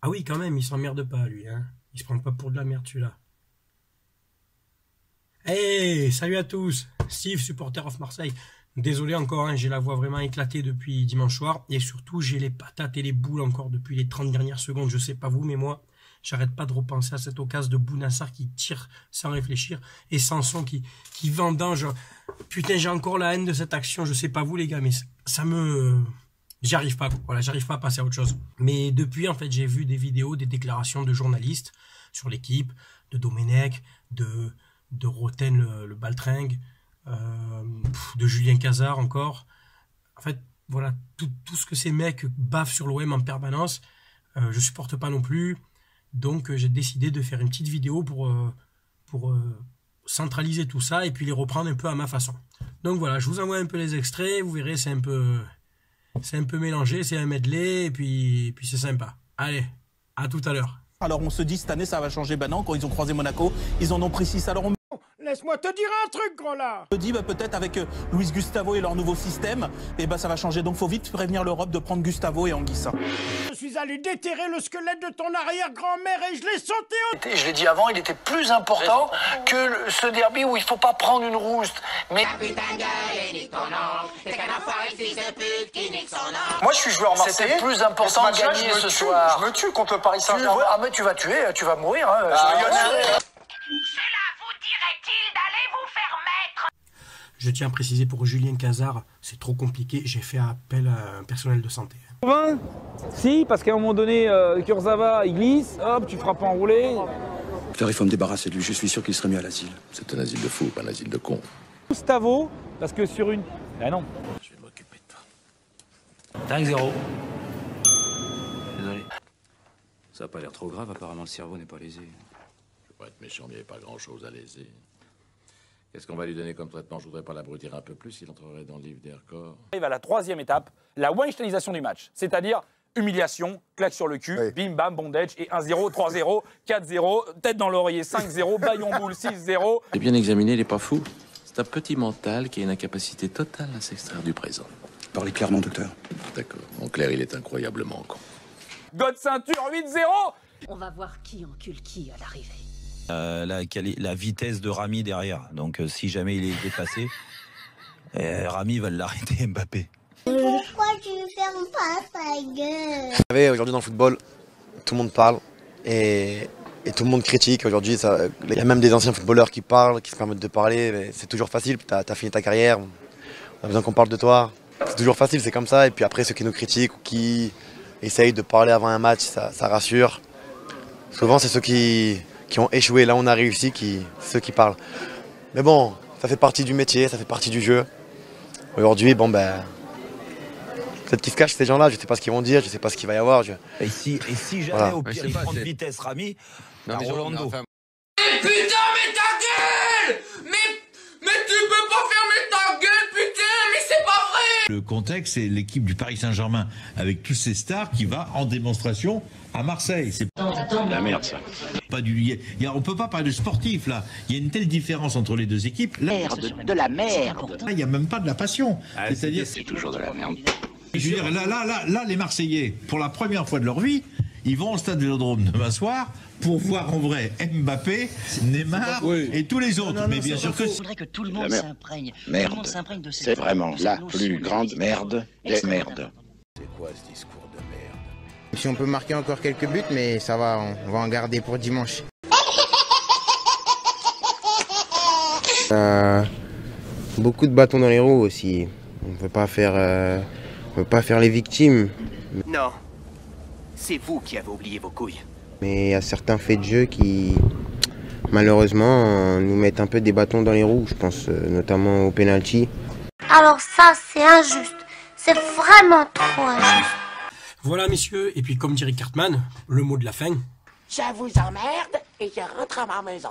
Ah oui, quand même, il s'emmerde pas, lui, hein. Il se prend pas pour de la merde, celui-là. Hey, salut à tous. Steve, supporter of Marseille. Désolé encore, hein, j'ai la voix vraiment éclatée depuis dimanche soir. Et surtout, j'ai les patates et les boules encore depuis les 30 dernières secondes. Je sais pas vous, mais moi, j'arrête pas de repenser à cette occasion de Bounassar qui tire sans réfléchir. Et Sanson qui vendange. Putain, j'ai encore la haine de cette action. Je sais pas vous, les gars, mais ça me... J'y arrive pas, quoi. Voilà, j'arrive pas à passer à autre chose. Mais depuis, en fait, j'ai vu des vidéos, des déclarations de journalistes sur l'équipe, de Domenech, de Roten le Baltringue, de Julien Cazard encore. En fait, voilà, tout ce que ces mecs bavent sur l'OM en permanence, je supporte pas non plus. Donc j'ai décidé de faire une petite vidéo pour centraliser tout ça et puis les reprendre un peu à ma façon. Donc voilà, je vous envoie un peu les extraits, vous verrez, c'est un peu mélangé, c'est un medley, et puis c'est sympa. Allez, à tout à l'heure. Alors on se dit cette année ça va changer. Ben non, quand ils ont croisé Monaco, ils en ont pris 6. Alors on Laisse-moi te dire un truc, gros là. se dit peut-être avec Luis Gustavo et leur nouveau système, et ben ça va changer. Donc faut vite prévenir l'Europe de prendre Gustavo et Anguissa. Je suis allé déterrer le squelette de ton arrière-grand-mère et je l'ai sauté au... Je l'ai dit avant, il était plus important que ce derby où il faut pas prendre une rouste. Mais Moi, je suis joueur marseillais. c'était plus important de gagner ce soir. Je me tue contre le Paris Saint-Germain. Ah mais tu vas tuer, tu vas mourir. Hein. Cela vous dirait-il d'aller vous faire mettre? Je tiens à préciser pour Julien Cazard, c'est trop compliqué, j'ai fait appel à un personnel de santé. Si, parce qu'à un moment donné, Kurzawa, il glisse, hop, tu feras pas enrouler. Il faut me débarrasser de lui, je suis sûr qu'il serait mis à l'asile. C'est un asile de fous, pas un asile de cons. Gustavo, parce que sur une... Ah non. Je vais m'occuper de toi. 5-0. Désolé. Ça a pas l'air trop grave, apparemment le cerveau n'est pas lésé. Je veux pas être méchant, mais il n'y avait pas grand-chose à léser. Qu'est-ce qu'on va lui donner comme traitement? Je voudrais pas l'abrutir un peu plus, il entrerait dans le livre des records. On arrive à la troisième étape, la Weinsteinisation du match. C'est-à-dire humiliation, claque sur le cul, bim bam, bondage, et 1-0, 3-0, 4-0, tête dans l'oreiller, 5-0, baillon boule, 6-0. J'ai bien examiné, il n'est pas fou. C'est un petit mental qui a une incapacité totale à s'extraire du présent. Parlez clairement, docteur. D'accord. En clair, il est incroyablement con. God ceinture, 8-0. On va voir qui encule qui à l'arrivée. La vitesse de Rami derrière. Donc si jamais il est dépassé, Rami va l'arrêter, Mbappé. Pourquoi tu fermes pas ta gueule? Vous savez, aujourd'hui dans le football, tout le monde parle et tout le monde critique. Aujourd'hui, il y a même des anciens footballeurs qui parlent, qui se permettent de parler. Mais c'est toujours facile, tu as fini ta carrière, on a besoin qu'on parle de toi. C'est toujours facile, c'est comme ça. Et puis après, ceux qui nous critiquent ou qui essayent de parler avant un match, ça rassure. Souvent, c'est ceux qui ont échoué. Là, on a réussi, c'est ceux qui parlent. Mais bon, ça fait partie du métier, ça fait partie du jeu. Aujourd'hui, bon ben... Peut-être qu'ils se cachent ces gens-là, je sais pas ce qu'ils vont dire, je sais pas ce qu'il va y avoir. Et si jamais Voilà. au pire il prend de vitesse Rami, à Rolando. Putain, mais ta gueule! Mais tu peux pas fermer ta gueule, putain! Mais c'est pas vrai! Le contexte, c'est l'équipe du Paris Saint-Germain avec tous ses stars qui va en démonstration à Marseille. C'est la merde, ça. pas on peut pas parler de sportif là. Il y a une telle différence entre les deux équipes. Là, De la merde. il n'y a même pas de la passion. C'est-à-dire, C'est toujours de la merde. je veux dire, là, les Marseillais, pour la première fois de leur vie, ils vont au stade Vélodrome demain soir pour voir en vrai Mbappé, Neymar et tous les autres. Mais bien sûr que Il faudrait que tout le monde s'imprègne. Merde. Tout le monde s'imprègne de cette... C'est vraiment la de cette plus notion grande merde des merdes. C'est quoi ce discours de merde? Si on peut marquer encore quelques buts, mais ça va, on va en garder pour dimanche. Beaucoup de bâtons dans les roues aussi. On ne peut pas faire les victimes. Non. C'est vous qui avez oublié vos couilles. Mais il y a certains faits de jeu qui, malheureusement, nous mettent un peu des bâtons dans les roues. Je pense notamment au penalty. Alors ça, c'est injuste. C'est vraiment trop injuste. Voilà messieurs, et puis comme dirait Cartman, le mot de la fin. Je vous emmerde et je rentre à ma maison.